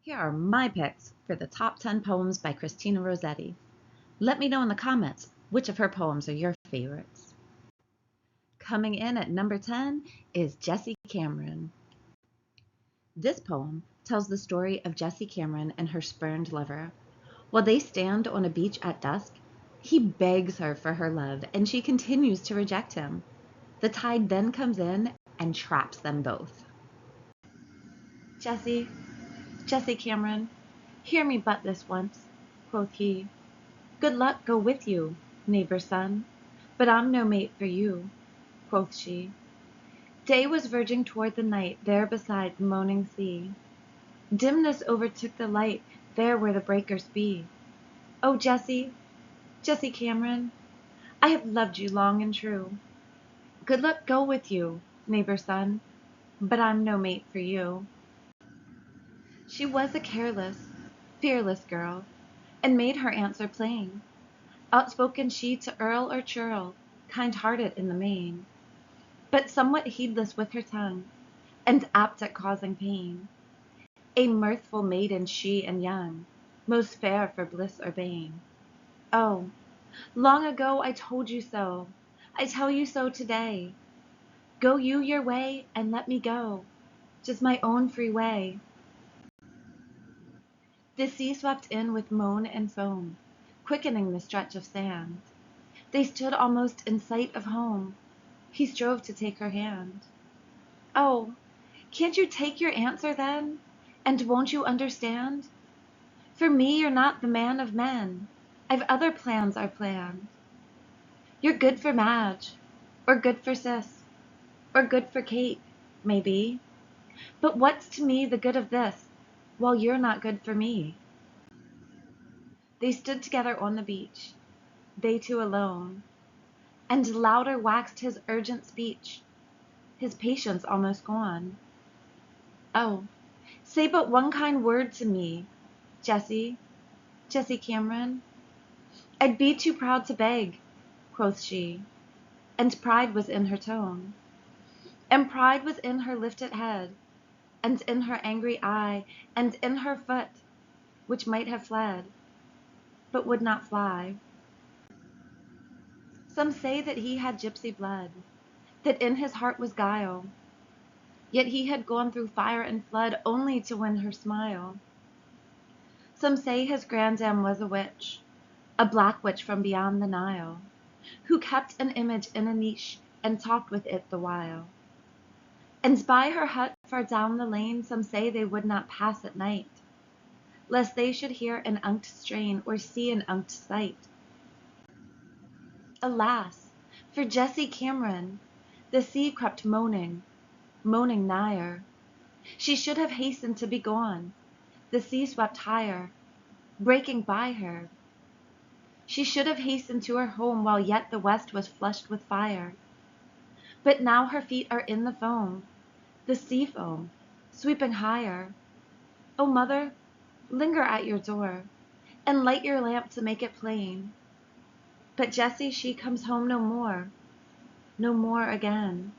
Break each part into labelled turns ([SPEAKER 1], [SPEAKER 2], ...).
[SPEAKER 1] Here are my picks for the top 10 poems by Christina Rossetti. Let me know in the comments which of her poems are your favorites. Coming in at number 10 is Jesse Cameron. This poem tells the story of Jesse Cameron and her spurned lover. While they stand on a beach at dusk, he begs her for her love and she continues to reject him. The tide then comes in and traps them both. Jesse, Jesse Cameron, hear me but this once, quoth he. Good luck go with you, neighbor son, but I'm no mate for you, quoth she. Day was verging toward the night there beside the moaning sea. Dimness overtook the light there where the breakers be. Oh, Jesse, Jesse Cameron, I have loved you long and true. Good luck go with you, neighbor son, but I'm no mate for you. She was a careless, fearless girl, and made her answer plain. Outspoken she to earl or churl, kind-hearted in the main, but somewhat heedless with her tongue, and apt at causing pain. A mirthful maiden she and young, most fair for bliss or bane. Oh, long ago I told you so, I tell you so today. Go you your way, and let me go, just my own free way. The sea swept in with moan and foam, quickening the stretch of sand. They stood almost in sight of home. He strove to take her hand. Oh, can't you take your answer then? And won't you understand? For me you're not the man of men. I've other plans are planned. You're good for Madge, or good for Sis, or good for Kate, maybe. But what's to me the good of this, while you're not good for me? They stood together on the beach, they two alone, and louder waxed his urgent speech, his patience almost gone. Oh, say but one kind word to me, Jesse, Jesse Cameron. I'd be too proud to beg, quoth she, and pride was in her tone, and pride was in her lifted head, and in her angry eye, and in her foot, which might have fled, but would not fly. Some say that he had gypsy blood, that in his heart was guile, yet he had gone through fire and flood only to win her smile. Some say his grandam was a witch, a black witch from beyond the Nile, who kept an image in a niche and talked with it the while. And by her hut far down the lane some say they would not pass at night, lest they should hear an unked strain or see an unked sight. Alas, for Jesse Cameron, the sea crept moaning, moaning nigher. She should have hastened to be gone, the sea swept higher, breaking by her. She should have hastened to her home while yet the west was flushed with fire. But now her feet are in the foam, the sea foam, sweeping higher. O mother, linger at your door, and light your lamp to make it plain. But Jessie she comes home no more, no more again.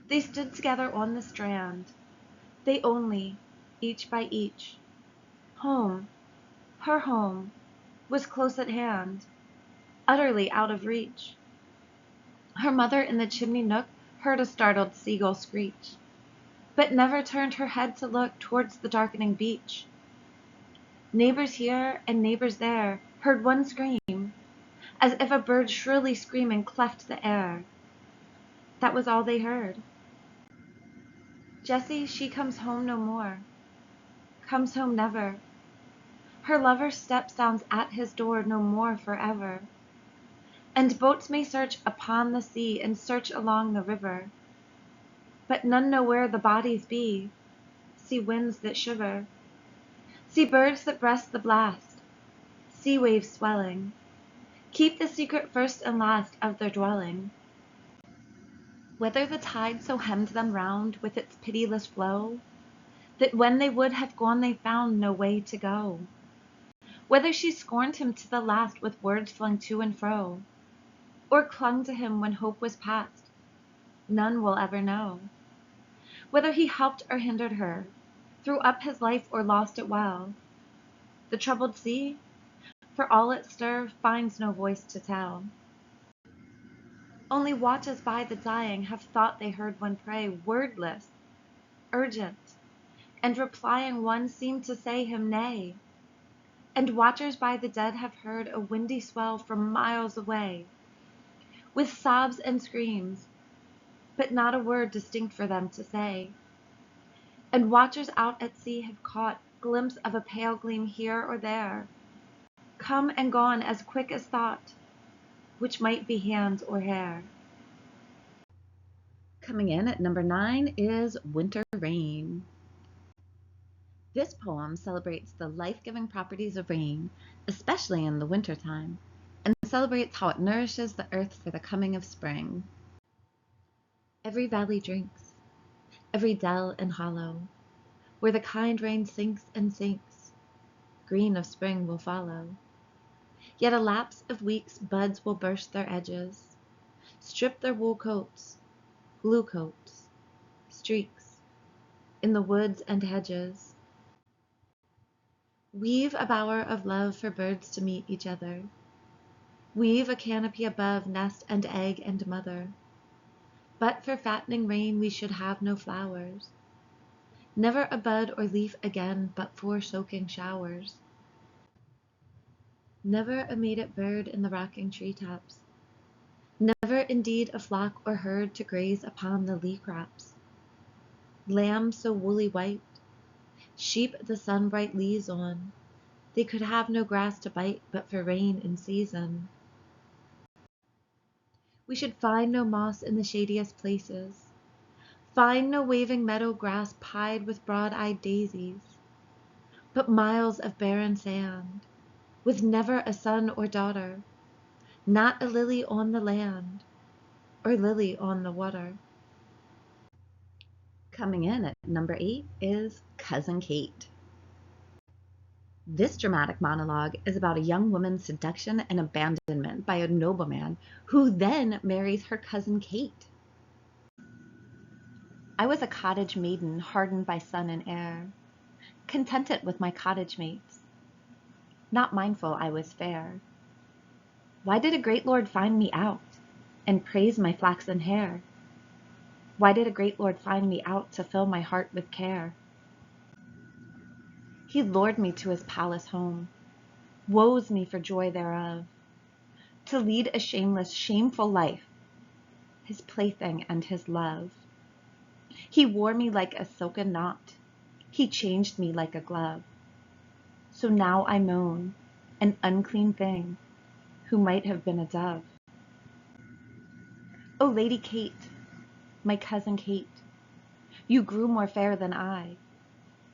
[SPEAKER 1] They stood together on the strand, they only, each by each. Home, her home, was close at hand, utterly out of reach. Her mother in the chimney nook heard a startled seagull screech, but never turned her head to look towards the darkening beach. Neighbors here and neighbors there heard one scream, as if a bird shrilly screaming cleft the air. That was all they heard. Jessie she comes home no more, comes home never. Her lover's step sounds at his door no more forever. And boats may search upon the sea and search along the river, but none know where the bodies be. See winds that shiver, see birds that breast the blast, sea waves swelling, keep the secret first and last of their dwelling. Whether the tide so hemmed them round with its pitiless flow, that when they would have gone they found no way to go. Whether she scorned him to the last with words flung to and fro, or clung to him when hope was past, none will ever know. Whether he helped or hindered her, threw up his life or lost it well. The troubled sea, for all its stir, finds no voice to tell. Only watchers by the dying have thought they heard one pray, wordless, urgent, and replying one seemed to say him nay. And watchers by the dead have heard a windy swell from miles away, with sobs and screams, but not a word distinct for them to say. And watchers out at sea have caught glimpse of a pale gleam here or there, come and gone as quick as thought, which might be hands or hair.
[SPEAKER 2] Coming in at number 9 is Winter Rain. This poem celebrates the life-giving properties of rain, especially in the wintertime, and celebrates how it nourishes the earth for the coming of spring. Every valley drinks, every dell and hollow, where the kind rain sinks and sinks, green of spring will follow. Yet a lapse of weeks buds will burst their edges, strip their wool coats, blue coats, streaks, in the woods and hedges. Weave a bower of love for birds to meet each other. Weave a canopy above nest and egg and mother. But for fattening rain we should have no flowers, never a bud or leaf again but for soaking showers. Never a mated bird in the rocking treetops, never indeed a flock or herd to graze upon the lea crops. Lambs so woolly white, sheep the sun-bright leas on, they could have no grass to bite but for rain in season. We should find no moss in the shadiest places, find no waving meadow grass pied with broad-eyed daisies, but miles of barren sand, with never a son or daughter, not a lily on the land, or lily on the water. Coming in at number 8 is Cousin Kate. This dramatic monologue is about a young woman's seduction and abandonment by a nobleman who then marries her cousin Kate. I was a cottage maiden hardened by sun and air, contented with my cottage mates, not mindful I was fair. Why did a great lord find me out, and praise my flaxen hair? Why did a great lord find me out to fill my heart with care? He lured me to his palace home, woes me for joy thereof, to lead a shameless, shameful life, his plaything and his love. He wore me like a silken knot, he changed me like a glove. So now I moan, an unclean thing, who might have been a dove. O Lady Kate, my cousin Kate, you grew more fair than I.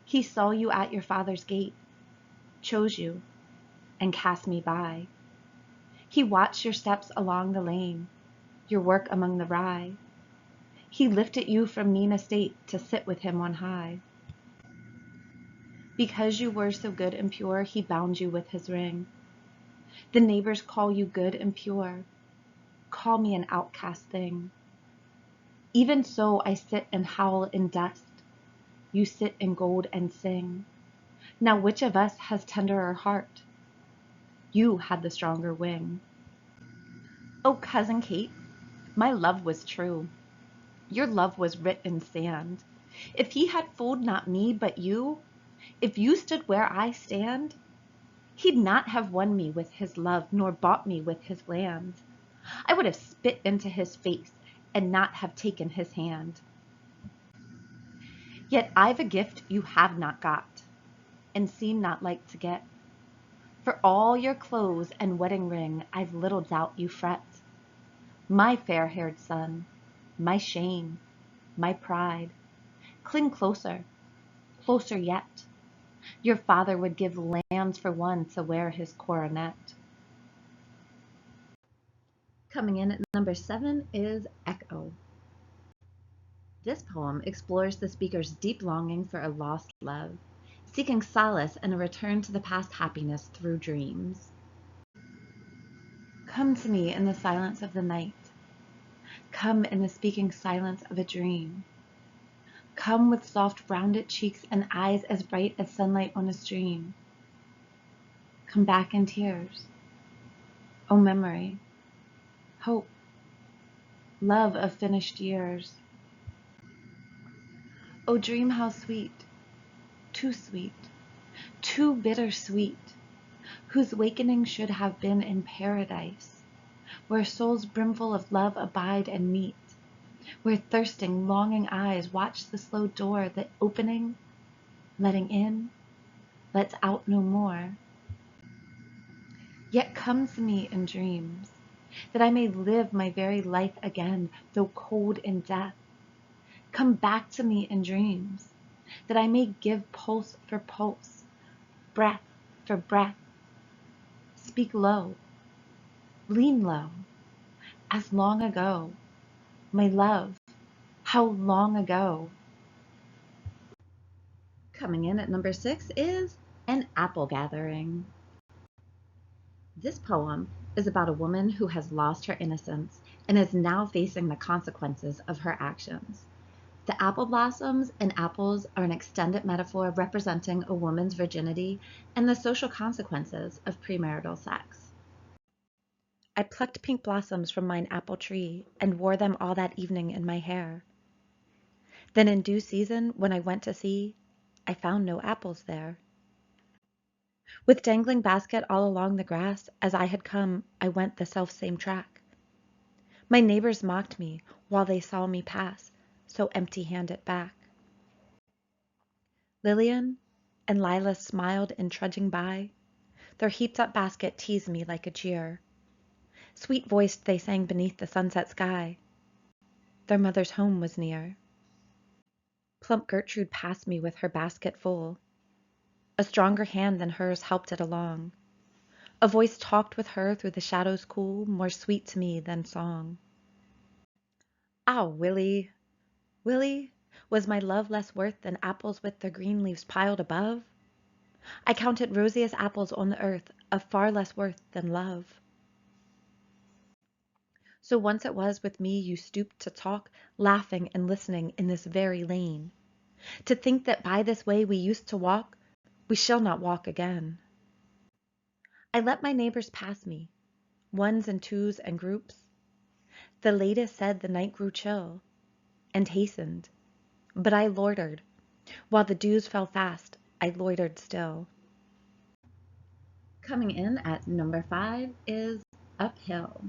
[SPEAKER 2] He saw you at your father's gate, chose you, and cast me by. He watched your steps along the lane, your work among the rye. He lifted you from mean estate to sit with him on high. Because you were so good and pure, he bound you with his ring. The neighbors call you good and pure, call me an outcast thing. Even so I sit and howl in dust, you sit in gold and sing. Now which of us has tenderer heart? You had the stronger wing. O cousin Kate, my love was true. Your love was writ in sand. If he had fooled not me but you, if you stood where I stand, he'd not have won me with his love, nor bought me with his land. I would have spit into his face, and not have taken his hand. Yet I've a gift you have not got, and seem not like to get. For all your clothes and wedding ring, I've little doubt you fret. My fair-haired son, my shame, my pride, cling closer, closer yet. Your father would give lands for one to wear his coronet. Coming in at number 7 is Echo. This poem explores the speaker's deep longing for a lost love, seeking solace and a return to the past happiness through dreams.
[SPEAKER 1] Come to me in the silence of the night. Come in the speaking silence of a dream.
[SPEAKER 2] Come with soft rounded cheeks and eyes as bright as sunlight on a stream. Come back in tears. O memory, hope, love of finished years. O dream how sweet, too bitter sweet, whose wakening should have been in paradise, where souls brimful of love abide and meet, where thirsting, longing eyes watch the slow door that opening, letting in, lets out no more. Yet come to me in dreams, that I may live my very life again, though cold in death. Come back to me in dreams, that I may give pulse for pulse, breath for breath. Speak low, lean low, as long ago, my love, how long ago? Coming in at number 6 is An Apple Gathering. This poem is about a woman who has lost her innocence and is now facing the consequences of her actions. The apple blossoms and apples are an extended metaphor representing a woman's virginity and the social consequences of premarital sex. I plucked pink blossoms from mine apple tree and wore them all that evening in my hair. Then in due season, when I went to see, I found no apples there. With dangling basket all along the grass, as I had come, I went the self-same track. My neighbors mocked me while they saw me pass, so empty-handed back. Lillian and Lila smiled in trudging by. Their heaped-up basket teased me like a jeer. Sweet-voiced they sang beneath the sunset sky. Their mother's home was near. Plump Gertrude passed me with her basket full. A stronger hand than hers helped it along. A voice talked with her through the shadows cool, more sweet to me than song. Ah, Willie, Willie, was my love less worth than apples with their green leaves piled above? I counted rosiest apples on the earth of far less worth than love. So once it was with me you stooped to talk, laughing and listening in this very lane. To think that by this way we used to walk, we shall not walk again. I let my neighbors pass me, ones and twos and groups. The latest said the night grew chill, and hastened, but I loitered. While the dews fell fast, I loitered still. Coming in at number 5 is Uphill.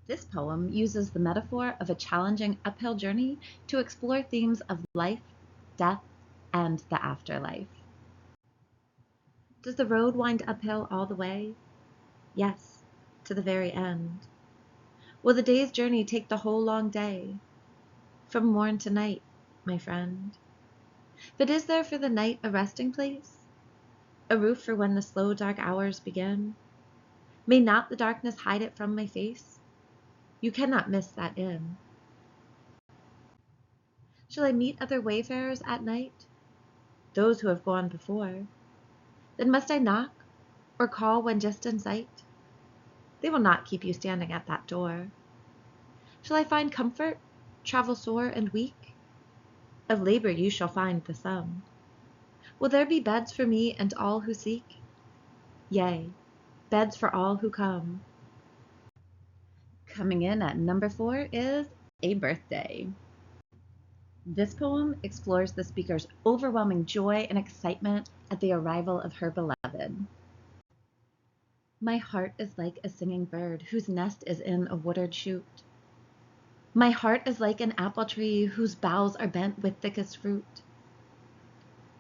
[SPEAKER 2] This poem uses the metaphor of a challenging uphill journey to explore themes of life, death, and the afterlife. Does the road wind uphill all the way? Yes, to the very end. Will the day's journey take the whole long day? From morn to night, my friend. But is there for the night a resting place? A roof for when the slow dark hours begin? May not the darkness hide it from my face? You cannot miss that inn. Shall I meet other wayfarers at night? Those who have gone before? Then must I knock, or call when just in sight? They will not keep you standing at that door. Shall I find comfort, travel sore and weak? Of labor you shall find the sum. Will there be beds for me and all who seek? Yea, beds for all who come. Coming in at number 4 is A Birthday. This poem explores the speaker's overwhelming joy and excitement at the arrival of her beloved. My heart is like a singing bird whose nest is in a watered shoot. My heart is like an apple tree whose boughs are bent with thickest fruit.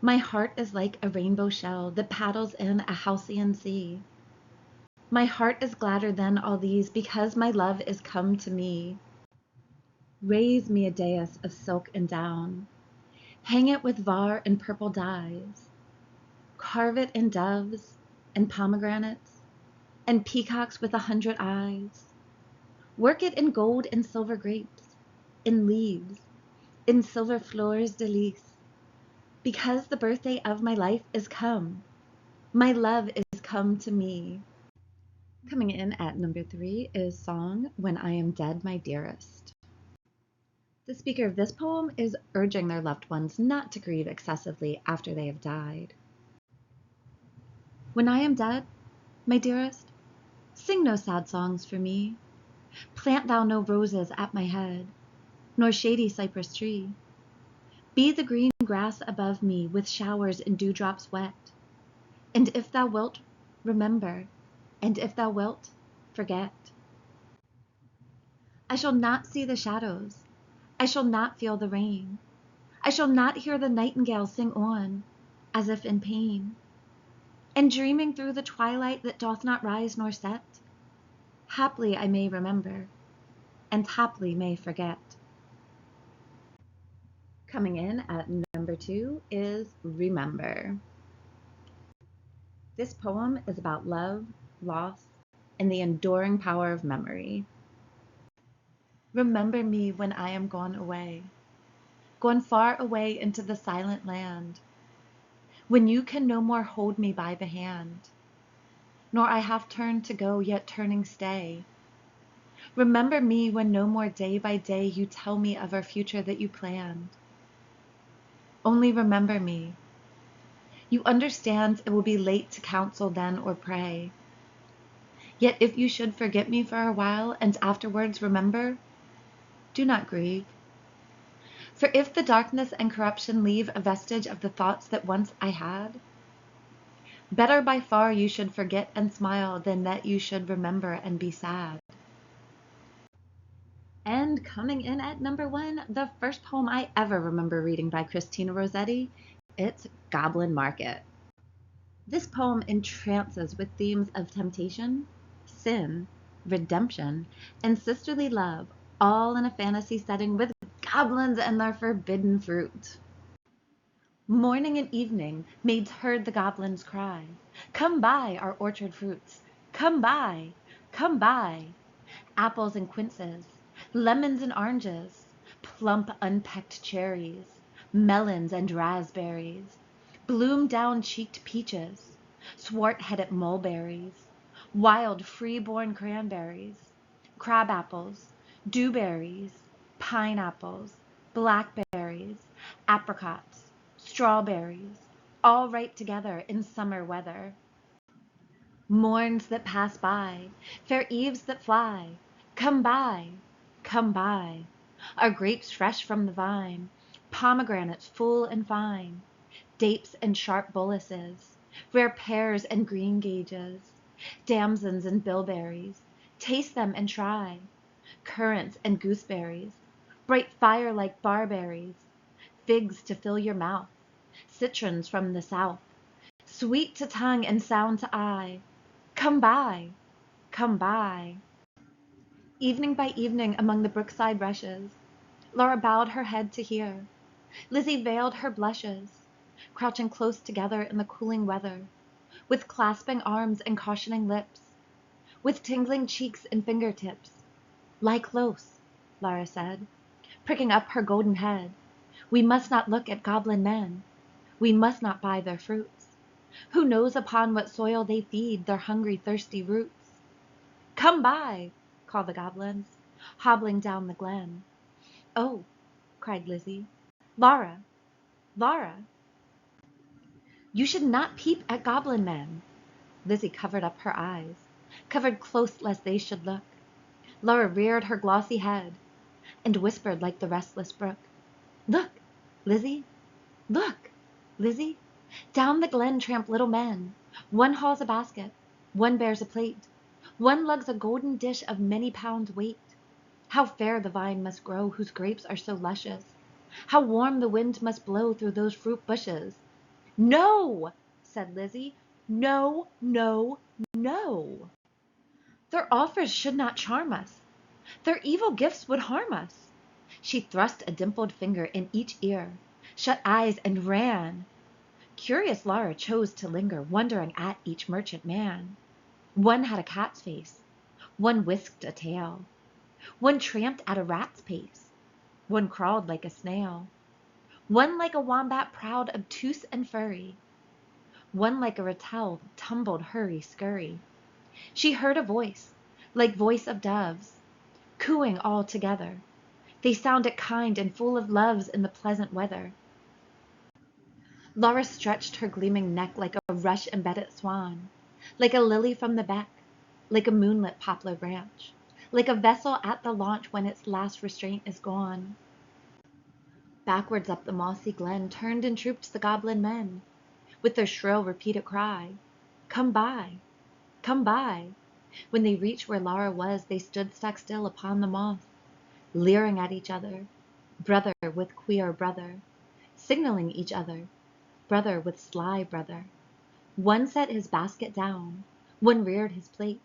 [SPEAKER 2] My heart is like a rainbow shell that paddles in a halcyon sea. My heart is gladder than all these because my love is come to me. Raise me a dais of silk and down. Hang it with var and purple dyes. Carve it in doves and pomegranates and peacocks with 100 eyes. Work it in gold and silver grapes, in leaves, in silver fleurs de lis. Because the birthday of my life is come. My love is come to me. Coming in at number 3 is song When I Am Dead, My Dearest. The speaker of this poem is urging their loved ones not to grieve excessively after they have died. When I am dead, my dearest, sing no sad songs for me. Plant thou no roses at my head, nor shady cypress tree. Be the green grass above me with showers and dewdrops wet. And if thou wilt, remember, and if thou wilt, forget. I shall not see the shadows, I shall not feel the rain, I shall not hear the nightingale sing on, as if in pain. And dreaming through the twilight that doth not rise nor set, haply I may remember, and haply may forget. Coming in at number 2 is Remember. This poem is about love, loss, and the enduring power of memory. Remember me when I am gone away, gone far away into the silent land, when you can no more hold me by the hand, nor I half turned to go, yet turning stay. Remember me when no more day by day you tell me of our future that you planned. Only remember me. You understand it will be late to counsel then or pray. Yet if you should forget me for a while and afterwards remember, do not grieve. For if the darkness and corruption leave a vestige of the thoughts that once I had, better by far you should forget and smile than that you should remember and be sad. And coming in at number 1, the first poem I ever remember reading by Christina Rossetti, it's Goblin Market. This poem entrances with themes of temptation, sin, redemption, and sisterly love, all in a fantasy setting with goblins and their forbidden fruit. Morning and evening, maids heard the goblins cry, "Come buy our orchard fruits, come buy, come buy, apples and quinces, lemons and oranges, plump unpecked cherries, melons and raspberries, bloom-down-cheeked peaches, swart-headed mulberries, wild free-born cranberries, crab-apples, dewberries, pineapples, blackberries, apricots, strawberries, all ripe together in summer weather. Morns that pass by, fair eves that fly, come buy, come buy, our grapes fresh from the vine, pomegranates full and fine, dapes and sharp bullaces, rare pears and greengages, damsons and bilberries, taste them and try, currants and gooseberries, bright fire-like barberries, figs to fill your mouth, citrons from the south, sweet to tongue and sound to eye, come buy, come buy. Evening by evening among the brookside rushes, Laura bowed her head to hear. Lizzie veiled her blushes, crouching close together in the cooling weather, with clasping arms and cautioning lips, with tingling cheeks and fingertips. Lie close, Laura said, pricking up her golden head. We must not look at goblin men. We must not buy their fruits. Who knows upon what soil they feed their hungry, thirsty roots? Come buy, called the goblins, hobbling down the glen. Oh, cried Lizzie, Laura, Laura, you should not peep at goblin men. Lizzie covered up her eyes, covered close lest they should look. Laura reared her glossy head, and whispered like the restless brook, Look, Lizzie, look, Lizzie, down the glen tramp little men. One hauls a basket, one bears a plate, one lugs a golden dish of many pounds weight. How fair the vine must grow whose grapes are so luscious! How warm the wind must blow through those fruit bushes! No, said Lizzie, no, no, no. Their offers should not charm us. Their evil gifts would harm us. She thrust a dimpled finger in each ear, shut eyes and ran. Curious Laura chose to linger, wondering at each merchant man. One had a cat's face, one whisked a tail, one tramped at a rat's pace, one crawled like a snail, one like a wombat proud, obtuse and furry, one like a rattle tumbled hurry-scurry. She heard a voice, like voice of doves, cooing all together, They sounded kind and full of loves in the pleasant weather. Laura stretched her gleaming neck like a rush-embedded swan, like a lily from the beck, like a moonlit poplar branch, like a vessel at the launch when its last restraint is gone. Backwards up the mossy glen turned and trooped the goblin men, with their shrill repeated cry, "Come by! Come by!" When they reached where Laura was, they stood stock still upon the moss, leering at each other, brother with queer brother, signaling each other, brother with sly brother. One set his basket down, one reared his plate,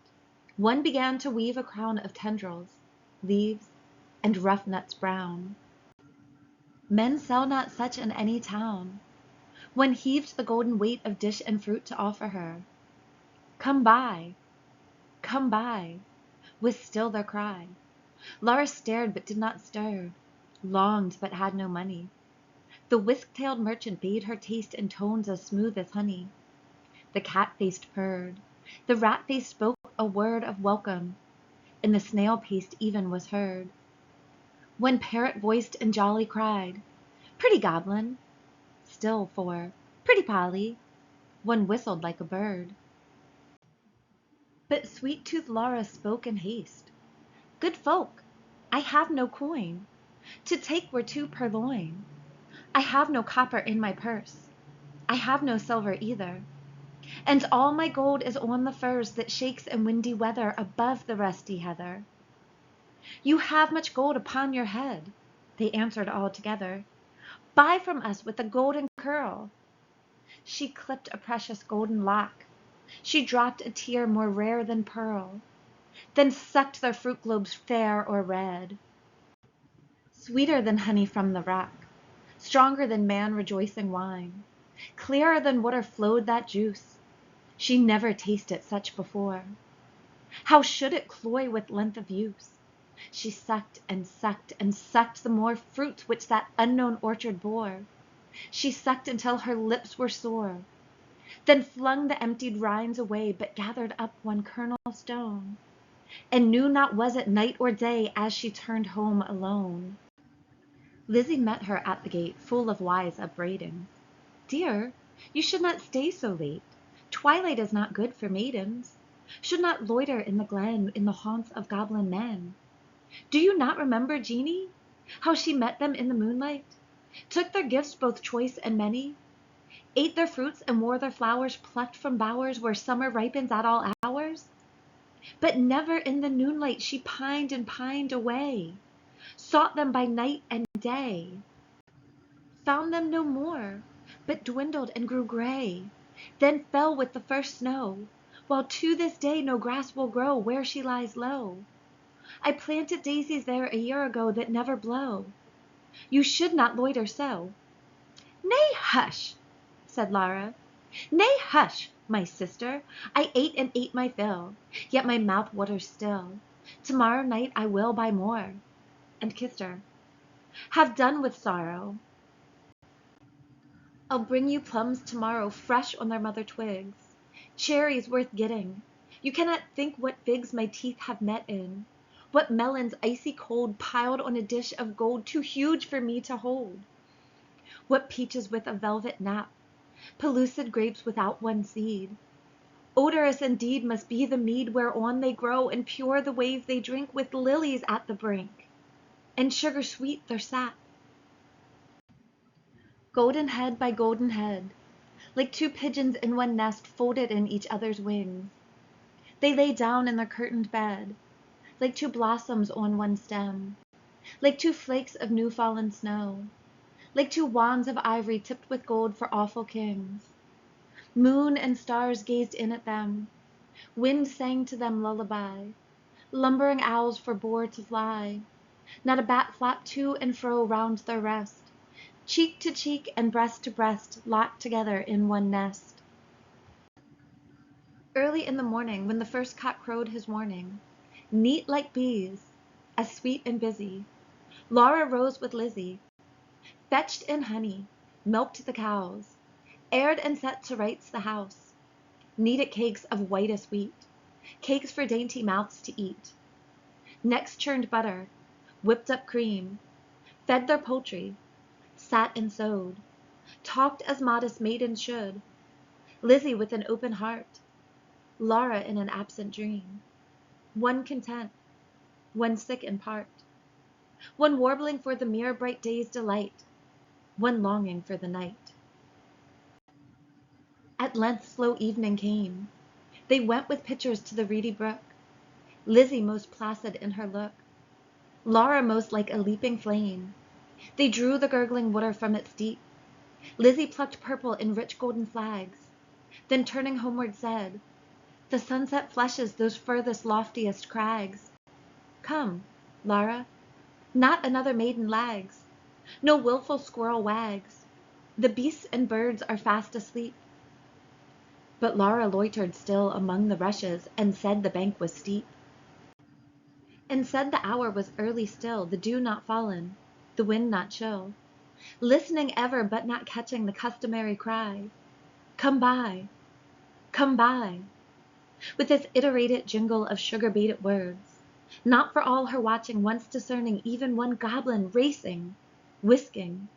[SPEAKER 2] one began to weave a crown of tendrils, leaves, and rough nuts brown. Men sell not such in any town. One heaved the golden weight of dish and fruit to offer her. "Come by! Come by!" was still their cry. Laura stared but did not stir, longed but had no money. The whisk-tailed merchant bade her taste in tones as smooth as honey. The cat-faced purred, the rat-faced spoke a word of welcome, and the snail-paced even was heard. One parrot-voiced and jolly cried, "Pretty goblin!" Still for "Pretty Polly!" one whistled like a bird. But sweet-toothed Laura spoke in haste, "Good folk, I have no coin, to take were two purloin. I have no copper in my purse, I have no silver either, and all my gold is on the furze that shakes in windy weather above the rusty heather." "You have much gold upon your head," they answered all together. "Buy from us with a golden curl." She clipped a precious golden lock, she dropped a tear more rare than pearl, then sucked their fruit globes fair or red. Sweeter than honey from the rock, stronger than man rejoicing wine, clearer than water flowed that juice. She never tasted such before. How should it cloy with length of use? She sucked and sucked and sucked the more fruits which that unknown orchard bore. She sucked until her lips were sore, then flung the emptied rinds away, but gathered up one kernel stone, and knew not was it night or day as she turned home alone. Lizzie met her at the gate, full of wise upbraidings. "Dear, you should not stay so late. Twilight is not good for maidens. Should not loiter in the glen in the haunts of goblin men. Do you not remember Jeanie? How she met them in the moonlight, took their gifts both choice and many, ate their fruits and wore their flowers plucked from bowers where summer ripens at all hours? But never in the noonlight she pined and pined away, sought them by night and day, found them no more, but dwindled and grew gray, then fell with the first snow, while to this day no grass will grow where she lies low. I planted daisies there a year ago that never blow. You should not loiter so." "Nay, hush," said Laura. "Nay, hush, my sister. I ate and ate my fill, yet my mouth waters still. Tomorrow night I will buy more," and kissed her. "Have done with sorrow. I'll bring you plums tomorrow, fresh on their mother twigs. Cherries worth getting. You cannot think what figs my teeth have met in. What melons icy cold piled on a dish of gold too huge for me to hold. What peaches with a velvet nap, pellucid grapes without one seed. Odorous indeed must be the mead whereon they grow, and pure the wave they drink with lilies at the brink, and sugar sweet their sap. Golden head by golden head, like two pigeons in one nest folded in each other's wings, they lay down in their curtained bed, like two blossoms on one stem, like two flakes of new-fallen snow, like two wands of ivory tipped with gold for awful kings. Moon and stars gazed in at them, wind sang to them lullaby, lumbering owls forbore to fly, not a bat flapped to and fro round their rest, cheek to cheek and breast to breast, locked together in one nest. Early in the morning, when the first cock crowed his warning, neat like bees, as sweet and busy, Laura rose with Lizzie, fetched in honey, milked the cows, aired and set to rights the house, kneaded cakes of whitest wheat, cakes for dainty mouths to eat, next churned butter, whipped up cream, fed their poultry, sat and sewed, talked as modest maidens should, Lizzie with an open heart, Laura in an absent dream, one content, one sick in part, one warbling for the mere bright day's delight, one longing for the night. At length slow evening came. They went with pitchers to the reedy brook, Lizzie most placid in her look, Laura most like a leaping flame. They drew the gurgling water from its deep. Lizzie plucked purple in rich golden flags, then turning homeward said, "The sunset flushes those furthest loftiest crags. Come, Laura, not another maiden lags, no wilful squirrel wags, the beasts and birds are fast asleep." But Laura loitered still among the rushes, and said the bank was steep, and said the hour was early still, the dew not fallen, the wind not chill, listening ever but not catching the customary cry, "Come buy, come buy," with its iterated jingle of sugar-baited words, not for all her watching once discerning even one goblin racing, whisking,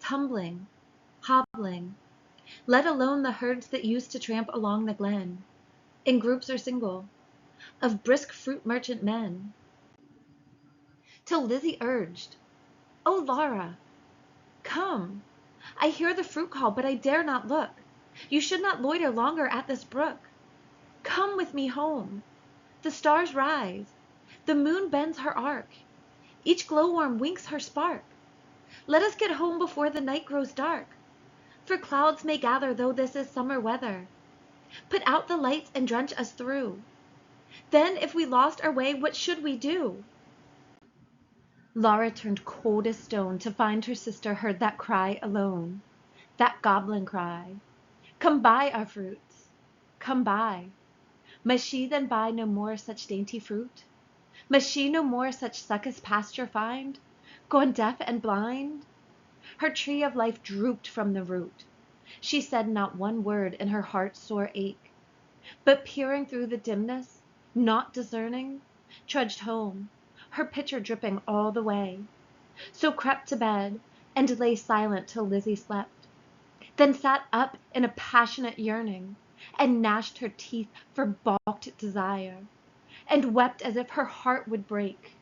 [SPEAKER 2] tumbling, hobbling, let alone the herds that used to tramp along the glen, in groups or single, of brisk fruit merchant men, till Lizzie urged, "Oh, Laura, come! I hear the fruit call, but I dare not look. You should not loiter longer at this brook. Come with me home. The stars rise, the moon bends her arc, each glowworm winks her spark. Let us get home before the night grows dark, for clouds may gather though this is summer weather. Put out the lights and drench us through. Then if we lost our way, what should we do?" Laura turned cold as stone to find her sister heard that cry alone, that goblin cry, "Come buy our fruits, come buy." Must she then buy no more such dainty fruit? Must she no more such succous pasture find, gone deaf and blind? Her tree of life drooped from the root. She said not one word in her heart's sore ache, but peering through the dimness, not discerning, trudged home, her pitcher dripping all the way, so crept to bed, and lay silent till Lizzie slept, then sat up in a passionate yearning, and gnashed her teeth for balked desire, and wept as if her heart would break.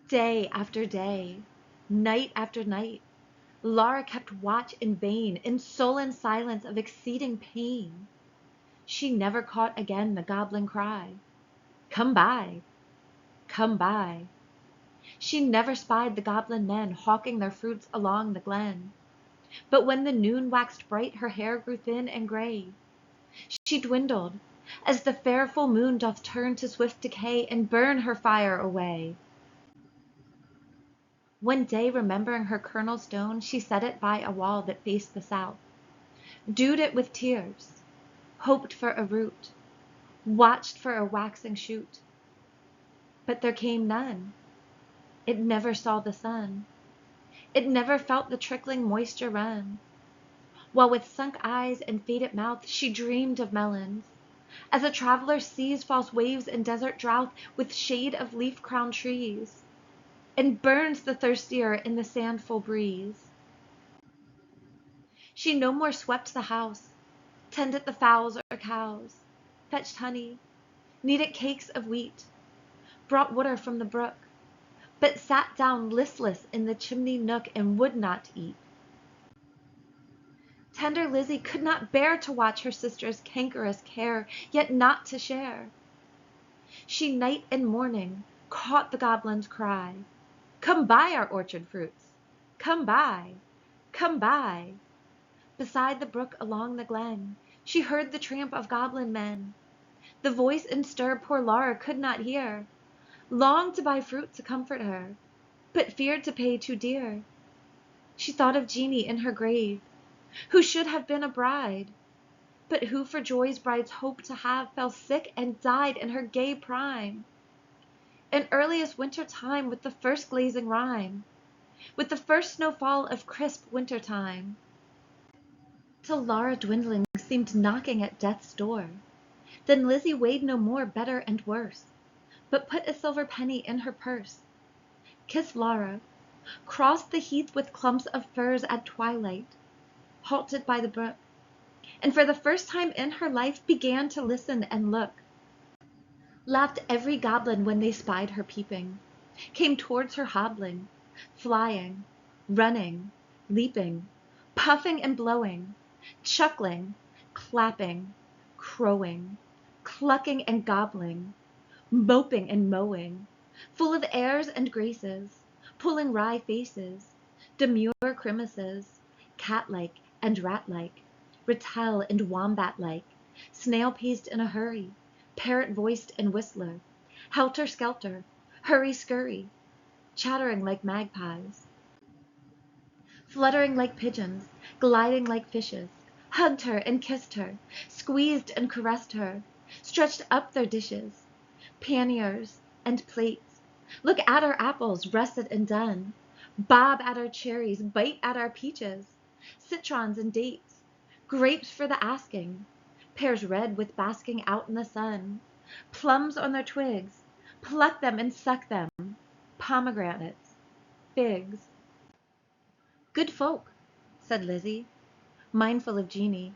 [SPEAKER 2] Day after day, night after night, Laura kept watch in vain, in sullen silence of exceeding pain. She never caught again the goblin cry, "Come buy, come buy." She never spied the goblin men hawking their fruits along the glen. But when the noon waxed bright, her hair grew thin and gray. She dwindled, as the fair full moon doth turn to swift decay, and burn her fire away. One day, remembering her kernel stone, she set it by a wall that faced the south, dewed it with tears, hoped for a root, watched for a waxing shoot. But there came none. It never saw the sun. It never felt the trickling moisture run, while with sunk eyes and faded mouth she dreamed of melons, as a traveler sees false waves in desert drouth with shade of leaf-crowned trees, and burns the thirstier in the sandful breeze. She no more swept the house, tended the fowls or cows, fetched honey, kneaded cakes of wheat, brought water from the brook, but sat down listless in the chimney nook and would not eat. Tender Lizzie could not bear to watch her sister's cankerous care, yet not to share. She night and morning caught the goblin's cry, "Come buy our orchard fruits, come buy, come buy." Beside the brook along the glen, she heard the tramp of goblin men. The voice and stir poor Laura could not hear, longed to buy fruit to comfort her, but feared to pay too dear. She thought of Jeannie in her grave, who should have been a bride, but who for joys brides hope to have fell sick and died in her gay prime, in earliest winter time, with the first glazing rime, with the first snowfall of crisp winter time. Till Laura dwindling seemed knocking at death's door. Then Lizzie weighed no more better and worse, but put a silver penny in her purse, kissed Laura,
[SPEAKER 1] crossed the heath with clumps of firs at twilight, halted by the brook, and for the first time in her life began to listen and look. Laughed every goblin when they spied her peeping, came towards her hobbling, flying, running, leaping, puffing and blowing, chuckling, clapping, crowing, clucking and gobbling, moping and mowing, full of airs and graces, pulling wry faces, demure grimaces, cat-like and rat-like, rattle and wombat-like, snail-paced in a hurry, parrot-voiced and whistler, helter-skelter, hurry-scurry, chattering like magpies, fluttering like pigeons, gliding like fishes, hugged her and kissed her, squeezed and caressed her, stretched up their dishes, panniers and plates, look at our apples, russet and done, bob at our cherries, bite at our peaches, citrons and dates, grapes for the asking, pears red with basking out in the sun, plums on their twigs, pluck them and suck them, pomegranates, figs. Good folk, said Lizzie, mindful of Jeanie,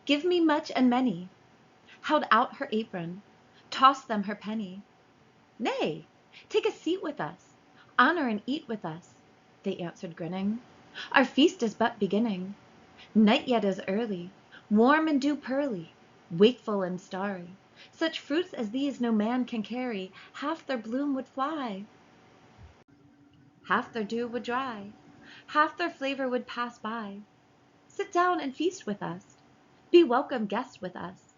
[SPEAKER 1] give me much and many, held out her apron, tossed them her penny. Nay, take a seat with us, honor and eat with us, they answered grinning. Our feast is but beginning. Night yet is early, warm and dew pearly, wakeful and starry. Such fruits as these no man can carry, half their bloom would fly, half their dew would dry, half their flavor would pass by. Sit down and feast with us, be welcome guests with us,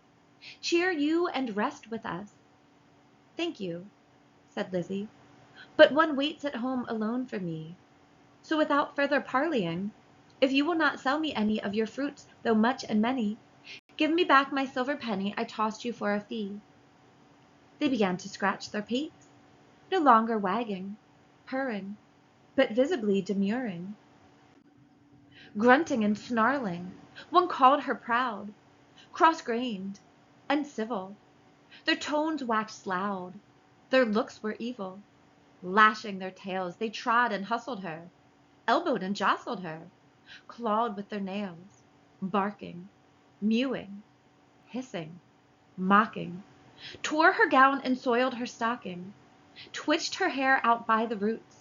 [SPEAKER 1] cheer you and rest with us. Thank you, said Lizzie, but one waits at home alone for me. So without further parleying, if you will not sell me any of your fruits, though much and many, give me back my silver penny I tossed you for a fee. They began to scratch their pates, no longer wagging, purring, but visibly demurring. Grunting and snarling, one called her proud, cross-grained, uncivil. Their tones waxed loud, their looks were evil. Lashing their tails, they trod and hustled her, elbowed and jostled her, clawed with their nails, barking, mewing, hissing, mocking, tore her gown and soiled her stocking, twitched her hair out by the roots,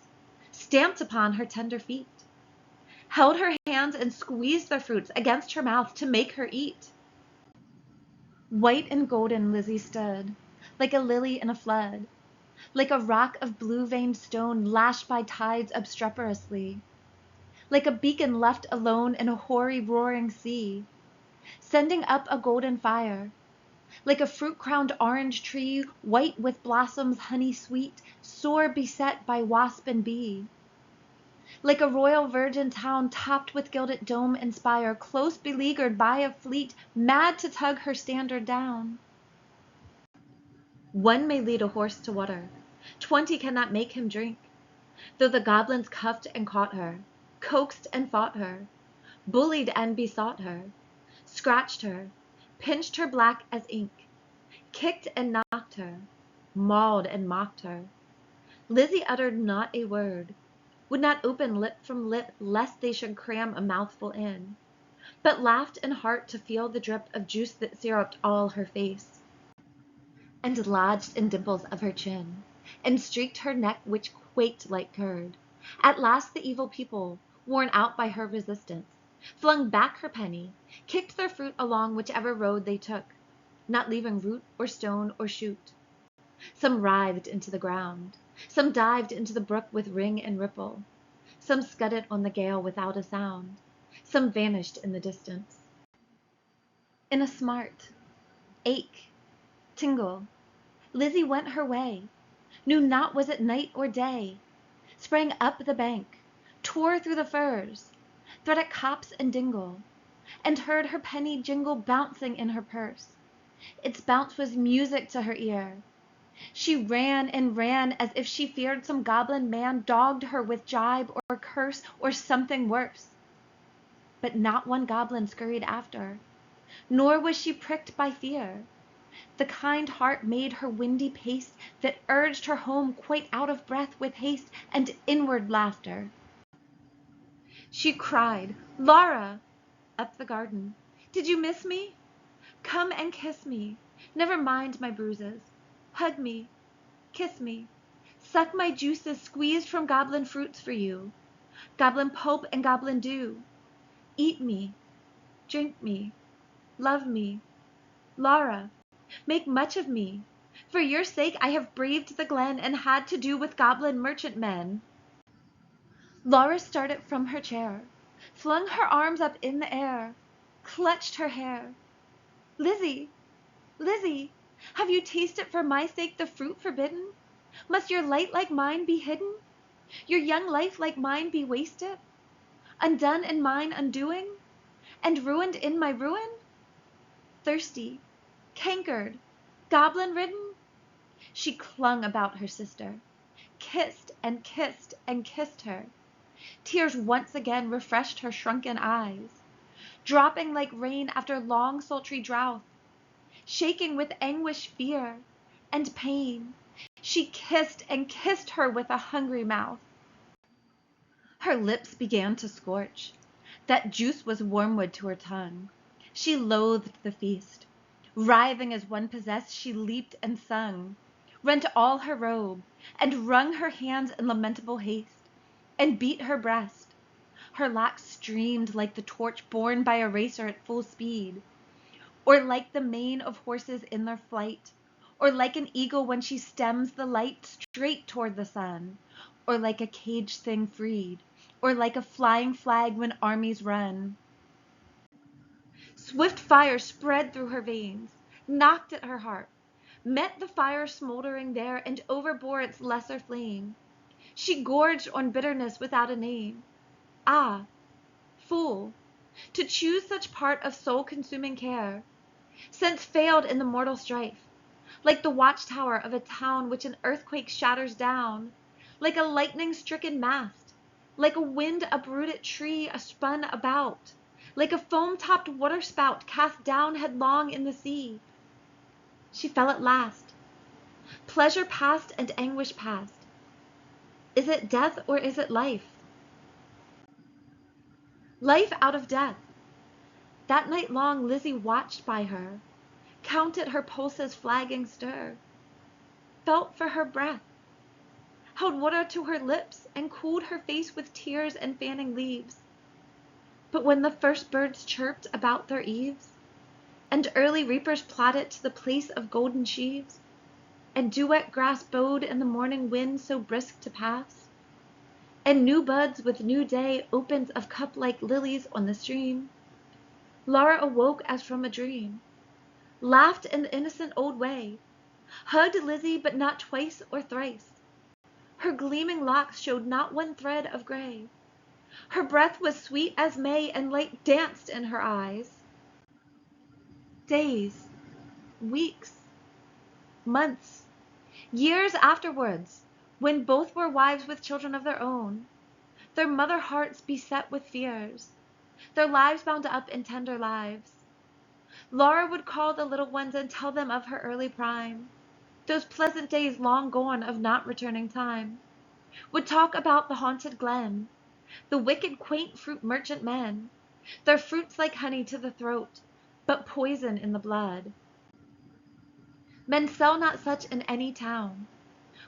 [SPEAKER 1] stamped upon her tender feet, held her hands and squeezed their fruits against her mouth to make her eat. White and golden Lizzie stood, like a lily in a flood, like a rock of blue-veined stone lashed by tides obstreperously, like a beacon left alone in a hoary roaring sea, sending up a golden fire, like a fruit-crowned orange tree, white with blossoms honey sweet, sore beset by wasp and bee, like a royal virgin town topped with gilded dome and spire, close beleaguered by a fleet mad to tug her standard down. One may lead a horse to water, 20 cannot make him drink, though the goblins cuffed and caught her, coaxed and fought her, bullied and besought her, scratched her, pinched her black as ink, kicked and knocked her, mauled and mocked her. Lizzie uttered not a word, would not open lip from lip lest they should cram a mouthful in, but laughed in heart to feel the drip of juice that syruped all her face, and lodged in dimples of her chin, and streaked her neck which quaked like curd. At last the evil people, worn out by her resistance, flung back her penny, kicked their fruit along whichever road they took, not leaving root or stone or shoot. Some writhed into the ground, some dived into the brook with ring and ripple, some scudded on the gale without a sound, some vanished in the distance. In a smart, ache, tingle, Lizzie went her way, knew not was it night or day, sprang up the bank, tore through the firs, threaded copse and dingle, and heard her penny jingle bouncing in her purse. Its bounce was music to her ear. She ran and ran as if she feared some goblin man dogged her with jibe or curse or something worse. But not one goblin scurried after, nor was she pricked by fear. The kind heart made her windy pace that urged her home quite out of breath with haste and inward laughter. She cried, "Laura!" up the garden. "Did you miss me? Come and kiss me. Never mind my bruises. Hug me, kiss me. Suck my juices squeezed from goblin fruits for you. Goblin pulp and goblin dew. Eat me, drink me, love me. Laura, make much of me. For your sake I have braved the glen and had to do with goblin merchantmen." Laura started from her chair, flung her arms up in the air, clutched her hair. "Lizzie, Lizzie, have you tasted for my sake the fruit forbidden? Must your light like mine be hidden? Your young life like mine be wasted? Undone in mine undoing? And ruined in my ruin? Thirsty, cankered, goblin ridden?" She clung about her sister, kissed and kissed and kissed her. Tears once again refreshed her shrunken eyes, dropping like rain after long sultry drouth. Shaking with anguish, fear, and pain, she kissed and kissed her with a hungry mouth. Her lips began to scorch. That juice was wormwood to her tongue. She loathed the feast. Writhing as one possessed, she leaped and sung, rent all her robe, and wrung her hands in lamentable haste, and beat her breast. Her locks streamed like the torch borne by a racer at full speed, or like the mane of horses in their flight, or like an eagle when she stems the light straight toward the sun, or like a caged thing freed, or like a flying flag when armies run. Swift fire spread through her veins, knocked at her heart, met the fire smoldering there, and overbore its lesser flame. She gorged on bitterness without a name. Ah, fool, to choose such part of soul-consuming care! Sense failed in the mortal strife, like the watchtower of a town which an earthquake shatters down, like a lightning-stricken mast, like a wind-uprooted tree spun about, like a foam-topped waterspout cast down headlong in the sea. She fell at last. Pleasure past and anguish past. Is it death or is it life? Life out of death. That night long Lizzie watched by her, counted her pulses' flagging stir, felt for her breath, held water to her lips, and cooled her face with tears and fanning leaves. But when the first birds chirped about their eaves, and early reapers plodded to the place of golden sheaves, and dew-wet grass bowed in the morning wind so brisk to pass, and new buds with new day opened of cup-like lilies on the stream, Laura awoke as from a dream, laughed in the innocent old way, hugged Lizzie but not twice or thrice. Her gleaming locks showed not one thread of gray. Her breath was sweet as May, and light danced in her eyes. Days, weeks, months, years afterwards, when both were wives with children of their own, their mother hearts beset with fears, their lives bound up in tender lives, Laura would call the little ones and tell them of her early prime, those pleasant days long gone of not returning time, would talk about the haunted glen, the wicked quaint fruit merchant men, their fruits like honey to the throat, but poison in the blood. Men sell not such in any town.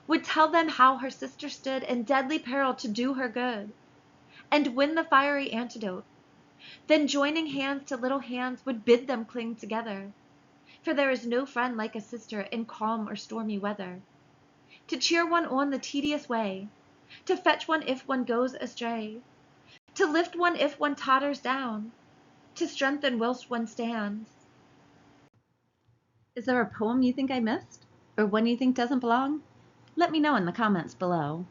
[SPEAKER 1] Would tell them how her sister stood in deadly peril to do her good, and win the fiery antidote. Then joining hands to little hands would bid them cling together, for there is no friend like a sister in calm or stormy weather, to cheer one on the tedious way, to fetch one if one goes astray, to lift one if one totters down, to strengthen whilst one stands. Is there a poem you think I missed, or one you think doesn't belong? Let me know in the comments below.